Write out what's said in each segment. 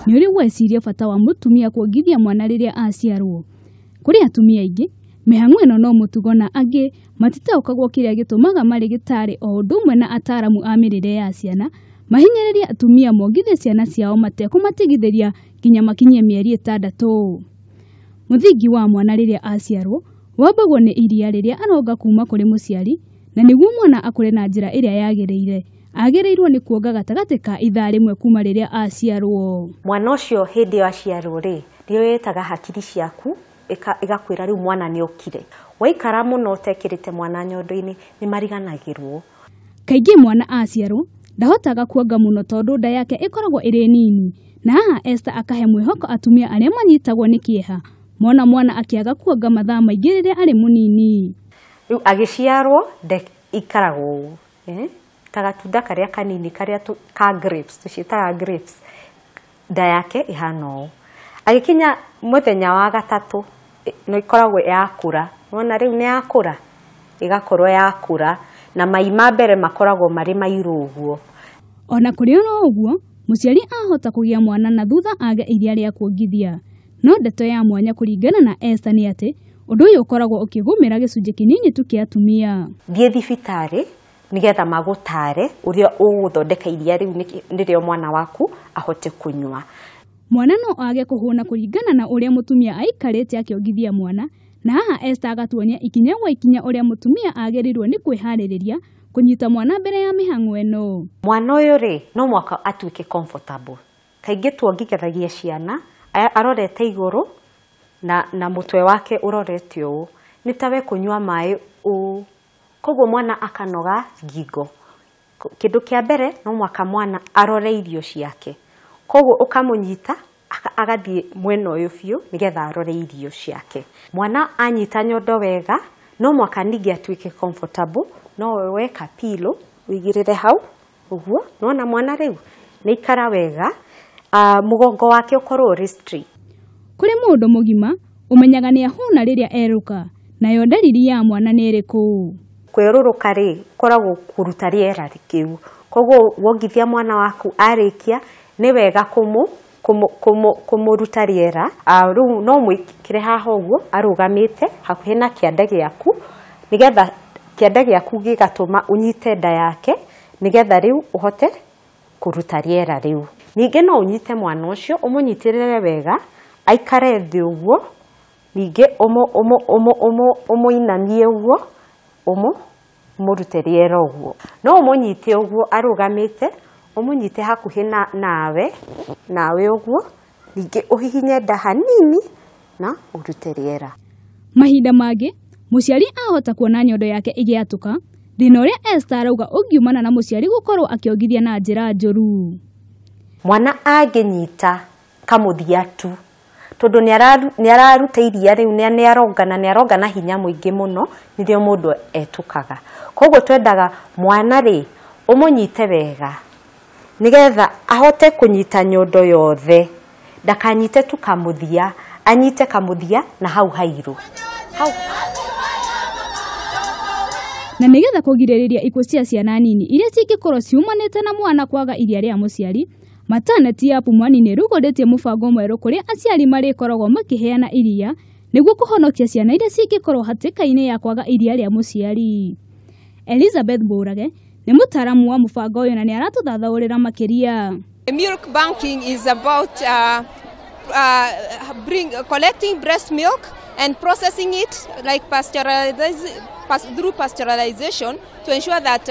nĩ ũrĩ gweciria bata wa mutumia kuongithia mwana rĩrĩa aciarwo. Kũrĩ atumia aingĩ, mĩhang'o ĩno no mũtugo na angĩ matitaũkagwo kĩrĩa gĩtũmaga marigitari o ũndũ ũmwe na ataaramu a mĩrĩre ya ciana mahinyĩrĩria atumia mongithie ciana ciao matekũmatigithĩria nginya makinyie mieri 6. Mũthingi wa mwana rĩrĩa aciarwo wambagwo nĩ iria rĩrĩa aronga kuma kũrĩ mũciari, na nĩguo mwana akũre na njĩra ĩrĩa yagĩrĩire agĩrĩirwo nĩ kuonga gatagatĩ ka ithaa rĩmwe kuma rĩrĩa aciarwo. Mwana ũcio hĩndĩ aciarwo rĩ, nĩyo yetaga hakiri ciaku igakwĩra rĩu mwana nĩ okire. Waikara mũno ũtekĩrĩte mwana nyondo-inĩ nĩ mariganagĩrwo. Kaingĩ mwana aciarwo ndahotaga kuonga mũno tondũ nda yake ĩkoragwo ĩrĩ nini, na haha Esther akahe mwĩhoko atumia arĩa manyitagwo nĩ kĩeha mwana akĩaga kuonga mathaa maingĩ rĩrĩa arĩ mũnini. Rĩu agĩciarwo ikaragwo ta gatunda karĩa kanini karĩa ka grapes, tuciĩtaga grapes, nda yake ihana ũũ. Agĩkinya mũthenya wa gatatũ no ikoragwo yakũra. Wona rĩu nĩ yakũra, igakorwo yakũra na mai ma mbere makoragwo marĩ mairũ ũguo. Ona kũrĩ o ũguo, mũciari ahota kũgĩa mwana na thutha age iria rĩa kuongithia. No ndeto ya mwanya kũringana na Esther nĩ atĩ ũndũ ũyũ ũkoragwo ũkĩgũmĩra gĩcunjĩ kĩnini tu kĩa atumia. Thiĩ thibitarĩ nigetha magũtare ũrĩa ũgũthondeka iria rĩu nĩrĩo mwana waku ahote kũnyua. Mwana no age kũhũna kũringana na ũrĩa mũtumia aikarĩte akĩongithia mwana, na haha Esther agatuonia ikinya gwa ikinya ũrĩa mũtumia agĩrĩirwo nĩ kwĩharĩrĩria kũnyita mwana mbere ya mĩhang'o ĩno. Mwana ũyũ rĩ, no mwaka atuĩke comfortable. Kaingĩ tuongithagia ciana arorete igũrũ na mũtwe wake ũrorete ũũ. Nĩ tawe kũnyua maĩ ũũ. Koguo mwana akanoga ngingo. Kĩndũ kĩa mbere no mwaka mwana arore irio ciake. Koguo ũkamũnyita agathiĩ mwena ũyũ biũ nĩgetha arore irio ciake. Mwana anyita nyondo wega, no mwaka ningĩ atuĩke comfortable, no weka pillow wĩigĩrĩre hau ũguo. Nona mwana rĩu nĩ ikara wega, mũgongo wake ũkorwo ũrĩ straight. Kũrĩ mũndũ mũgima ũmenyaga nĩ ahũna rĩrĩa eruka, nayo dalili ya mwana nĩ ĩrĩkũ? Kwĩrũrũka rĩ, koragwo kũruta rĩera rĩkĩu. Koguo wongithia mwana waku arĩkia nĩ wega kũmũruta rĩera. Rĩu no mwĩkĩre haha ũguo arũgamĩte hakuhĩ na kĩande gĩaku, nĩgetha kĩande gĩaku gĩgatũma ũnyite nda yake, nĩgetha rĩu ũhote kũruta rĩera rĩu. Ningĩ no ũnyite mwana ũcio ũmũnyitĩrĩre wega, aikare thĩ ũguo, ningĩ ũmũinamie ũguo, ũmũrute rĩera ũguo. No ũmũnyite ũguo arũgamĩte, ũmũnyite hakuhĩ nawe ũguo, ningĩ ũhihinye nda hanini na ũrute rĩera. Mahinda mangĩ mũciari ahota kuona nyondo yake ĩgĩatũka, thĩna ũrĩa Esther arauga ũngiumana na mũciari gũkorwo akĩongithia na njĩra njũru. Mwana angĩnyita kamũthia tu, tondũ nĩ araruta iria rĩu, nĩ arongana hinya mũingĩ mũno, nĩrĩo mũndũ etũkaga. Koguo twendaga mwana rĩ, ũmũnyite wega nĩgetha ahote kũnyita nyondo yothe, ndakanyite tu kamũthia, anyite kamũthia na hau hairũ hau. Na nĩgetha kũgirĩrĩria ikuũ cia ciana nini iria cingĩkorwo ciumanĩte na mwana kwaga iria rĩa mũciari, maternity ya Pumwani nĩ rũgũrĩtie mũbango mwerũ kũrĩa aciari marĩkoragwo makĩheana iria nĩguo kũhonokia ciana iria cingĩkorwo hatĩka-inĩ ya kwaga iria rĩa mũciari. Elizabeth Bourage nĩ mũtaaramu wa mũbango ũyũ na nĩ aratũthathaũrĩra makĩria. Milk banking is about collecting breast milk and processing it like through pasteurization to ensure that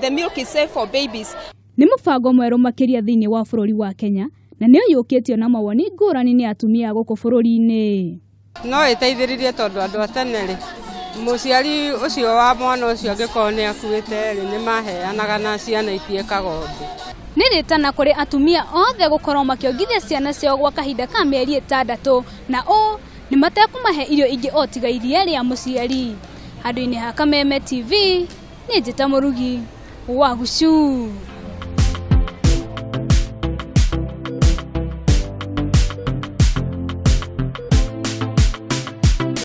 the milk is safe for babies. Nĩ mũbango mwerũ makĩria thĩinĩ wa bũrũri wa Kenya, na nĩ ũyũkĩtio na mawoni ngũrani nĩ atumia gũkũ bũrũri-inĩ. No ĩteithĩrĩrie tondũ andũ a tene rĩ, mũciari ũcio wa mwana ũcio angĩkorwo nĩ akuĩte rĩ, nĩ maheanaga na ciana itiĩkaga ũndũ. Nĩ rĩtana kũrĩ atumia othe gũkorwo makĩongithia ciana ciao gwa kahinda ka mĩeri 6, na ũũ nĩ matekũmahe irio ingĩ o tiga iria rĩa mũciari. Handũ-inĩ ha Kameme TV, nĩ njĩta Murugi wa Guchu.